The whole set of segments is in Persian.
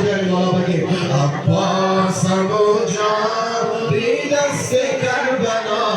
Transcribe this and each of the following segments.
بیاری بالا بگیم عباسم و جان بی دست کربلا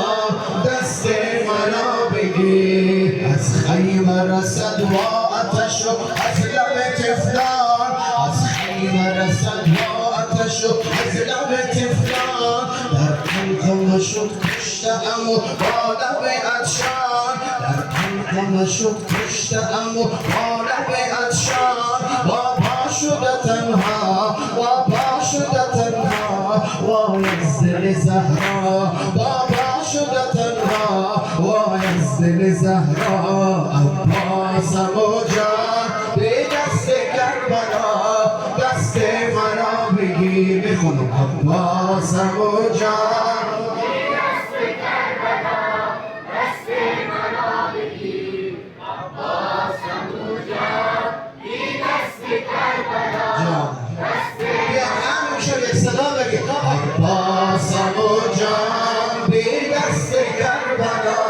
دست منو بگیر از خیمه رسد و آتش و از لب تفلان از خیمه رسد و آتش و از لب تفلان در قلقم شد کشتم و با لب عطشان در قلقم شد کشتم و با لب عطشان با پا شده تنها با پا شده تنها وای از دل زهرا با پا شده تنها وای از دل زهرا عباسم و جان به دست کربلا دست مرا بگیر بخونم عباسم و جان به دست کربلا دست مرا بگیر عباسم و جان به دست کربلا دست بیا همون یک صدا بگیر عباسم و جان به دست کربلا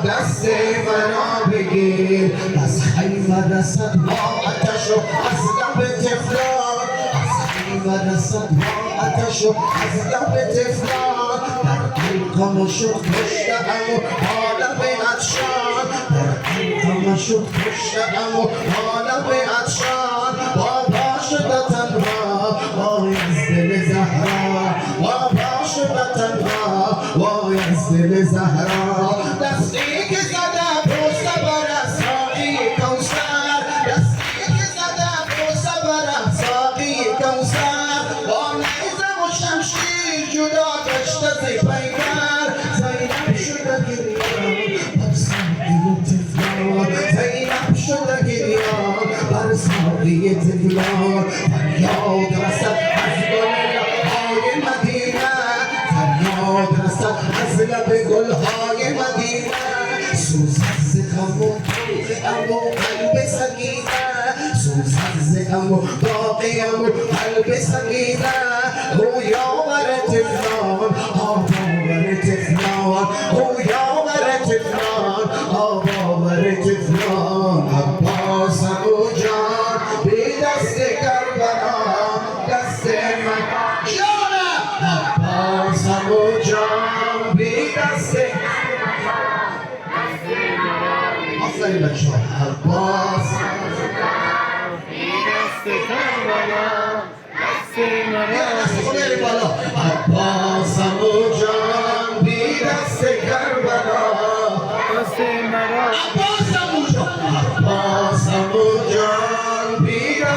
دست مرا بگیر از خیمه رسد با آتش و از لب تفلان از خیمه رسد با آتش و از لب تفلان در قلقم شد کشتم و با لب عطشان در قلقم شد کشتم و با لب عطشان با پا شده تنها وای از دل زهرا با پا شده تنها وای از دل زهرا دستی که زده پوست برم ساقی کوثر دستی که زده پوست برم ساقی کوثر با نیزم و شمشیر جدا گشته زی پیکر زینب شده گریان بر ساقی تفلان زینب شده گریان بر ساقی تفلان فریاد رسد از گلهای مدینه فریاد رسد از لب گلهای مدینه سوزد ز غم و داغیم و قلب سکینه سوزد ز غم و داغیم و قلب سکینه او یاور تفلان آباور تفلان او یاور تفلان آباور تفلان عباسم و جان به دست کربلا دست من جانم عباسم و جان به دست آفرین بچه ها عباس دست کربلا دست مرا عباسم